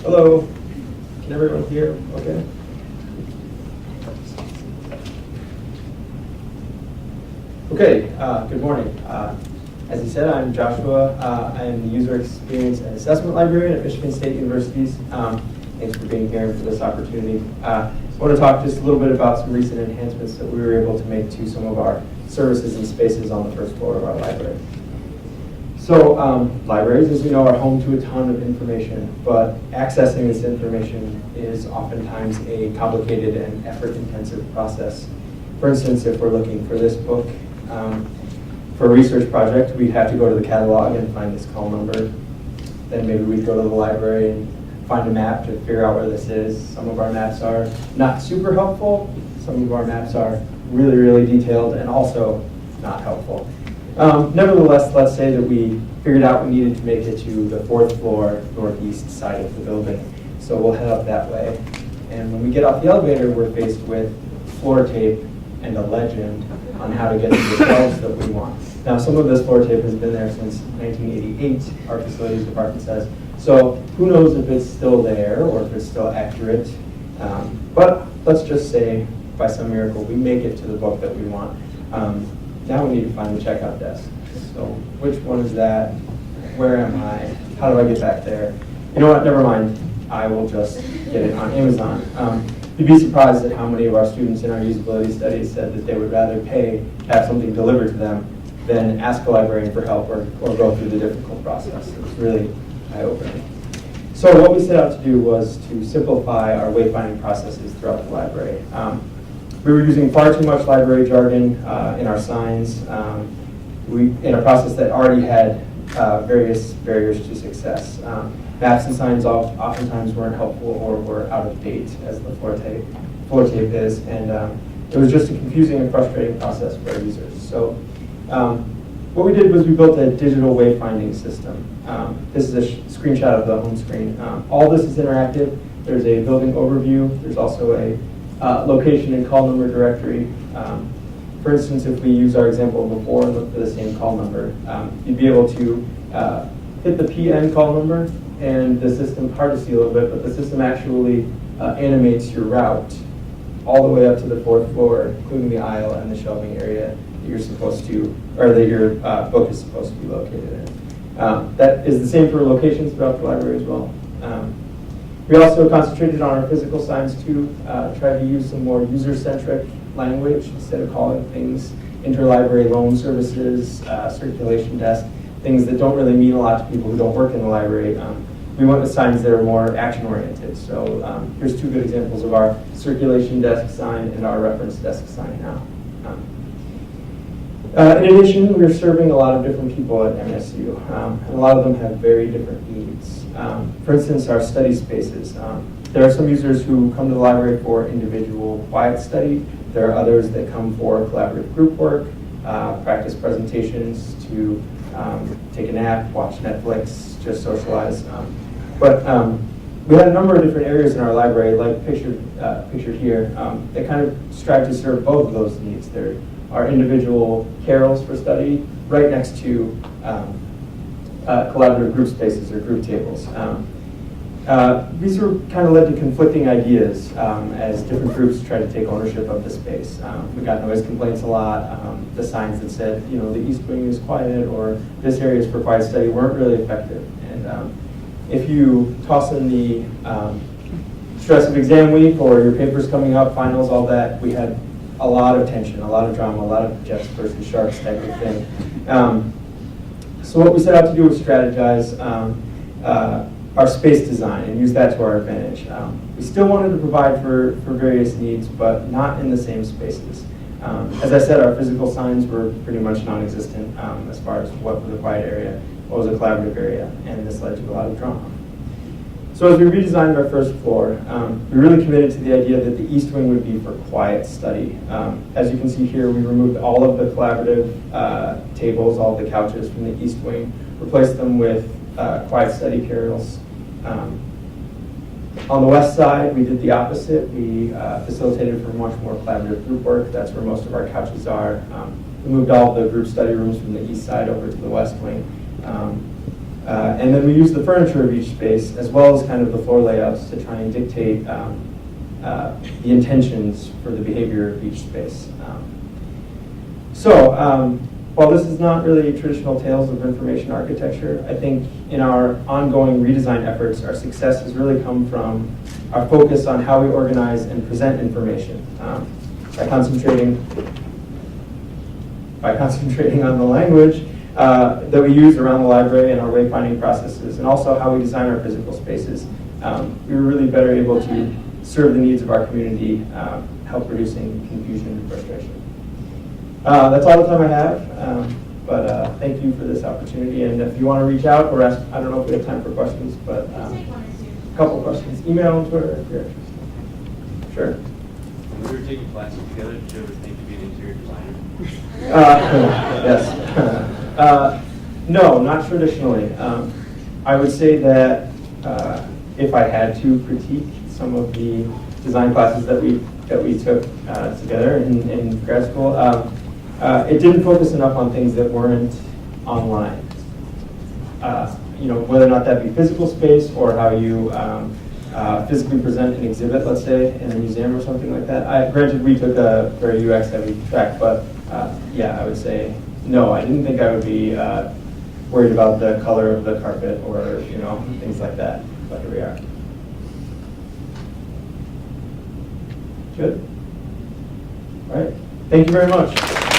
Hello. Can everyone hear? Okay. Okay, good morning. As he said, I'm Joshua. I am the User Experience and Assessment Librarian at Michigan State Universities. Thanks for being here and for this opportunity. I want to talk just a little bit about some recent enhancements that we were able to make to some of our services and spaces on the first floor of our library. So libraries, as you know, are home to a ton of information, but accessing this information is oftentimes a complicated and effort-intensive process. For instance, if we're looking for this book for a research project, we'd have to go to the catalog and find this call number. Then maybe we'd go to the library and find a map to figure out where this is. Some of our maps are not super helpful. Some of our maps are really, really detailed and also not helpful. Nevertheless, let's say that we figured out we needed to make it to the fourth floor northeast side of the building. So we'll head up that way. And when we get off the elevator, we're faced with floor tape and a legend on how to get to the shelves that we want. Now, some of this floor tape has been there since 1988, our facilities department says. So who knows if it's still there or if it's still accurate. But let's just say, by some miracle, we make it to the book that we want. Now we need to find the checkout desk. So which one is that? Where am I? How do I get back there? You know what, never mind. I will just get it on Amazon. You'd be surprised at how many of our students in our usability studies said that they would rather pay to have something delivered to them than ask a librarian for help or go through the difficult process. It's really eye-opening. So what we set out to do was to simplify our wayfinding processes throughout the library. We were using far too much library jargon in our signs in a process that already had various barriers to success. Maps and signs oftentimes weren't helpful or were out of date, as the floor tape is, and it was just a confusing and frustrating process for our users. So what we did was we built a digital wayfinding system. This is a screenshot of the home screen. All this is interactive. There's a building overview. There's also a location and call number directory. For instance, if we use our example before and look for the same call number, you'd be able to hit the PN call number, and the system, hard to see a little bit, but the system actually animates your route all the way up to the fourth floor, including the aisle and the shelving area that you're supposed to, or that your book is supposed to be located in. That is the same for locations throughout the library as well. We also concentrated on our physical signs too, tried to use some more user-centric language instead of calling things interlibrary loan services, circulation desk, things that don't really mean a lot to people who don't work in the library. We went with signs that are more action-oriented. So here's two good examples of our circulation desk sign and our reference desk sign now. In addition, we're serving a lot of different people at MSU, and a lot of them have very different needs. For instance, our study spaces. There are some users who come to the library for individual quiet study. There are others that come for collaborative group work, practice presentations, to take a nap, watch Netflix, just socialize. But we had a number of different areas in our library, like pictured here, that kind of strive to serve both of those needs. There are individual carrels for study right next to collaborative group spaces or group tables. These were kind of led to conflicting ideas as different groups tried to take ownership of the space. We got noise complaints a lot. The signs that said, you know, the east wing is quiet or this area is for quiet study weren't really effective. And if you toss in the stress of exam week or your papers coming up, finals, all that, we had a lot of tension, a lot of drama, a lot of Jets versus Sharks type of thing. So what we set out to do was strategize our space design and use that to our advantage. We still wanted to provide for various needs, but not in the same spaces. As I said, our physical signs were pretty much non-existent as far as what was a quiet area, what was a collaborative area, and this led to a lot of drama. So as we redesigned our first floor, we really committed to the idea that the east wing would be for quiet study. As you can see here, we removed all of the collaborative tables, all of the couches from the east wing, replaced them with quiet study carrels. On the west side, we did the opposite. We facilitated for much more collaborative group work. That's where most of our couches are. We moved all of the group study rooms from the east side over to the west wing. And then we use the furniture of each space as well as kind of the floor layouts to try and dictate the intentions for the behavior of each space. While this is not really traditional tales of information architecture, I think in our ongoing redesign efforts, our success has really come from our focus on how we organize and present information. By concentrating on the language that we use around the library and our wayfinding processes, and also how we design our physical spaces, we were really better able to serve the needs of our community, help reducing confusion and frustration. That's all the time I have, but thank you for this opportunity. And if you want to reach out or ask, I don't know if we have time for questions, but a couple questions. Email and Twitter if you're interested. Sure. When we were taking classes together, did you ever think to be an interior designer? Yes. No, not traditionally. I would say that if I had to critique some of the design classes that we took together in grad school, it didn't focus enough on things that weren't online. Whether or not that be physical space or how you physically present an exhibit, let's say, in a museum or something like that. Granted, we took a very UX-heavy track, but yeah, I would say no. I didn't think I would be worried about the color of the carpet or things like that. But here we are. Good. All right. Thank you very much.